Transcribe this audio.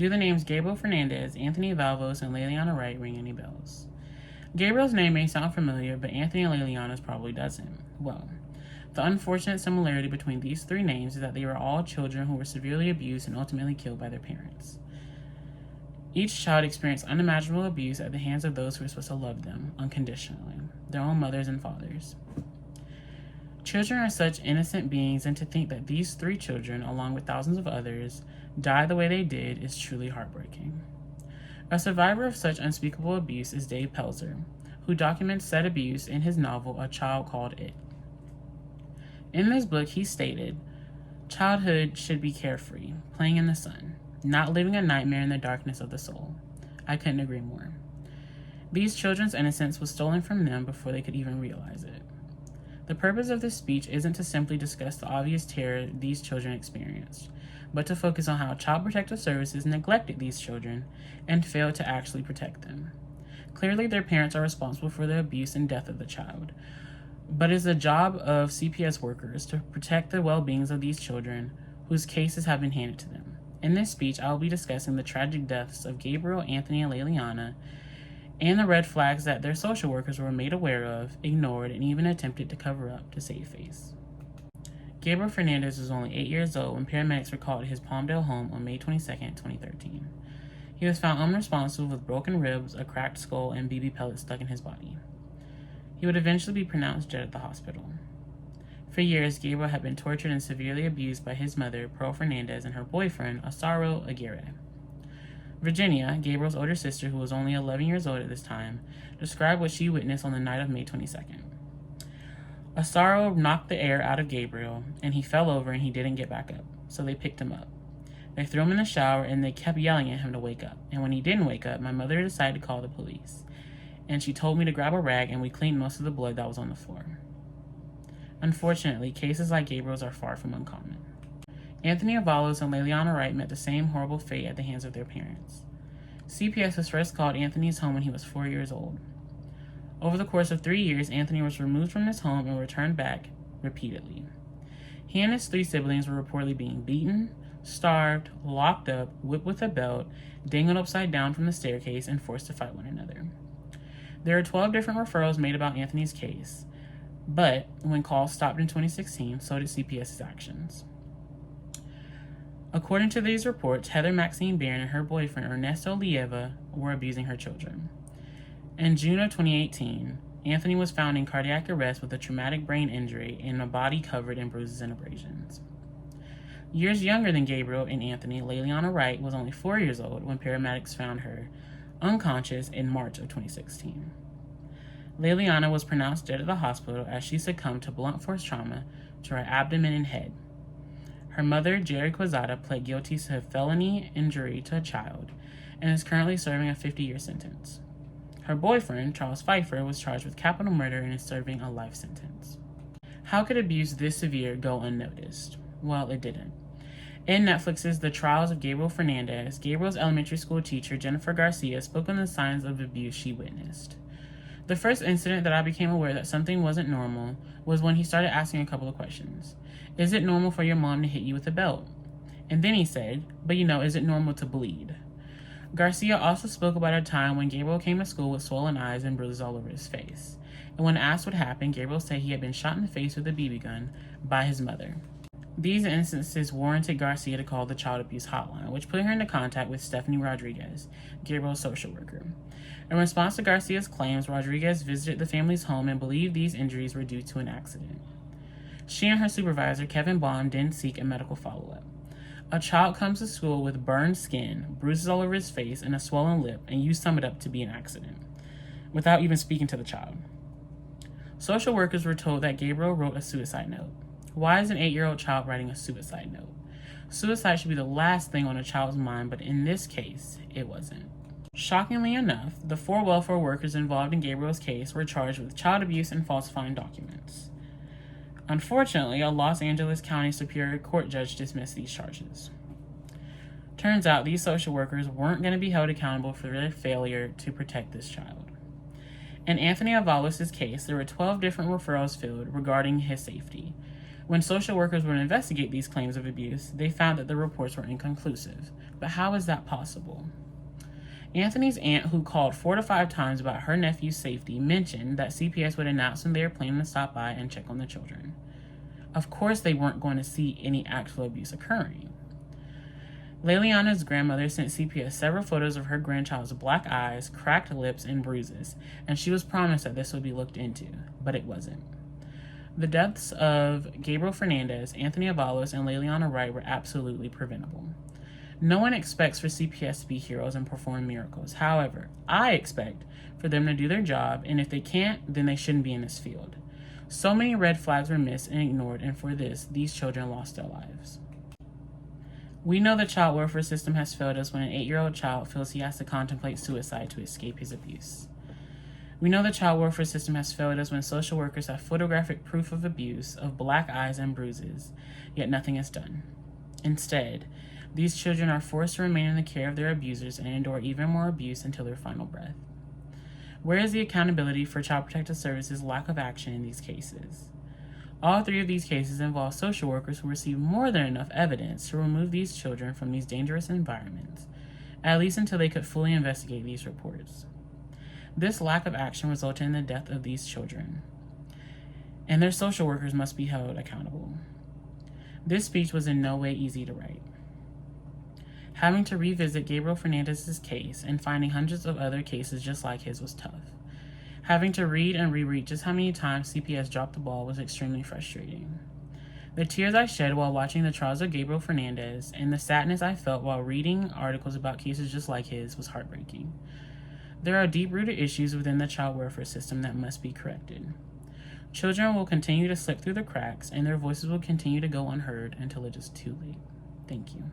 Do the names Gabriel Fernandez, Anthony Valvos, and Leliana Wright ring any bells? Gabriel's name may sound familiar, but Anthony and Leliana's probably doesn't. Well, the unfortunate similarity between these three names is that they were all children who were severely abused and ultimately killed by their parents. Each child experienced unimaginable abuse at the hands of those who were supposed to love them unconditionally, their own mothers and fathers. Children are such innocent beings, and to think that these three children, along with thousands of others, died the way they did is truly heartbreaking. A survivor of such unspeakable abuse is Dave Pelzer, who documents said abuse in his novel A Child Called It. In this book, he stated, "Childhood should be carefree, playing in the sun, not living a nightmare in the darkness of the soul." I couldn't agree more. These children's innocence was stolen from them before they could even realize it. The purpose of this speech isn't to simply discuss the obvious terror these children experienced, but to focus on how Child Protective Services neglected these children and failed to actually protect them. Clearly, their parents are responsible for the abuse and death of the child, but it's the job of CPS workers to protect the well-beings of these children whose cases have been handed to them. In this speech, I will be discussing the tragic deaths of Gabriel, Anthony, and Leliana, and the red flags that their social workers were made aware of, ignored, and even attempted to cover up to save face. Gabriel Fernandez was only 8 years old when paramedics were called to his Palmdale home on May 22, 2013. He was found unresponsive with broken ribs, a cracked skull, and BB pellets stuck in his body. He would eventually be pronounced dead at the hospital. For years, Gabriel had been tortured and severely abused by his mother, Pearl Fernandez, and her boyfriend, Asaro Aguirre. Virginia, Gabriel's older sister, who was only 11 years old at this time, described what she witnessed on the night of May 22nd. Asaro knocked the air out of Gabriel, and he fell over and he didn't get back up, so they picked him up. They threw him in the shower, and they kept yelling at him to wake up. And when he didn't wake up, my mother decided to call the police. And she told me to grab a rag, and we cleaned most of the blood that was on the floor. Unfortunately, cases like Gabriel's are far from uncommon. Anthony Avalos and Leliana Wright met the same horrible fate at the hands of their parents. CPS was first called Anthony's home when he was 4 years old. Over the course of 3 years, Anthony was removed from his home and returned back repeatedly. He and his three siblings were reportedly being beaten, starved, locked up, whipped with a belt, dangled upside down from the staircase, and forced to fight one another. There are 12 different referrals made about Anthony's case, but when calls stopped in 2016, so did CPS's actions. According to these reports, Heather Maxine Barron and her boyfriend Ernesto Lieva were abusing her children. In June of 2018, Anthony was found in cardiac arrest with a traumatic brain injury and a body covered in bruises and abrasions. Years younger than Gabriel and Anthony, Leliana Wright was only 4 years old when paramedics found her unconscious in March of 2016. Leliana was pronounced dead at the hospital as she succumbed to blunt force trauma to her abdomen and head. Her mother, Jerry Quezada, pled guilty to felony injury to a child and is currently serving a 50-year sentence. Her boyfriend, Charles Pfeiffer, was charged with capital murder and is serving a life sentence. How could abuse this severe go unnoticed? Well, it didn't. In Netflix's The Trials of Gabriel Fernandez, Gabriel's elementary school teacher, Jennifer Garcia, spoke on the signs of abuse she witnessed. The first incident that I became aware that something wasn't normal was when he started asking a couple of questions. Is it normal for your mom to hit you with a belt? And then he said, but is it normal to bleed? Garcia also spoke about a time when Gabriel came to school with swollen eyes and bruises all over his face. And when asked what happened, Gabriel said he had been shot in the face with a BB gun by his mother. These instances warranted Garcia to call the child abuse hotline, which put her into contact with Stephanie Rodriguez, Gabriel's social worker. In response to Garcia's claims, Rodriguez visited the family's home and believed these injuries were due to an accident. She and her supervisor, Kevin Bond, didn't seek a medical follow-up. A child comes to school with burned skin, bruises all over his face, and a swollen lip, and you sum it up to be an accident, without even speaking to the child. Social workers were told that Gabriel wrote a suicide note. Why is an 8-year-old child writing a suicide note? Suicide should be the last thing on a child's mind, but in this case, it wasn't. Shockingly enough, the 4 welfare workers involved in Gabriel's case were charged with child abuse and falsifying documents. Unfortunately, a Los Angeles County Superior Court judge dismissed these charges. Turns out these social workers weren't going to be held accountable for their failure to protect this child. In Anthony Avalos' case, there were 12 different referrals filled regarding his safety. When social workers would investigate these claims of abuse, they found that the reports were inconclusive, But how is that possible? Anthony's aunt, who called 4 to 5 times about her nephew's safety, mentioned that CPS would announce when they were planning to stop by and check on the children. Of course, they weren't going to see any actual abuse occurring. Leliana's grandmother sent CPS several photos of her grandchild's black eyes, cracked lips, and bruises, and she was promised that this would be looked into, but it wasn't. The deaths of Gabriel Fernandez, Anthony Avalos, and Leliana Wright were absolutely preventable. No one expects for CPS to be heroes and perform miracles. However, I expect for them to do their job, and if they can't, then they shouldn't be in this field. So many red flags were missed and ignored, and for this, these children lost their lives. We know the child welfare system has failed us when an 8-year-old child feels he has to contemplate suicide to escape his abuse. We know the child welfare system has failed us when social workers have photographic proof of abuse, of black eyes and bruises, yet nothing is done. Instead, these children are forced to remain in the care of their abusers and endure even more abuse until their final breath. Where is the accountability for Child Protective Services' lack of action in these cases? All 3 of these cases involve social workers who received more than enough evidence to remove these children from these dangerous environments, at least until they could fully investigate these reports. This lack of action resulted in the death of these children, and their social workers must be held accountable. This speech was in no way easy to write. Having to revisit Gabriel Fernandez's case and finding hundreds of other cases just like his was tough. Having to read and reread just how many times CPS dropped the ball was extremely frustrating. The tears I shed while watching the trials of Gabriel Fernandez and the sadness I felt while reading articles about cases just like his was heartbreaking. There are deep-rooted issues within the child welfare system that must be corrected. Children will continue to slip through the cracks, and their voices will continue to go unheard until it is too late. Thank you.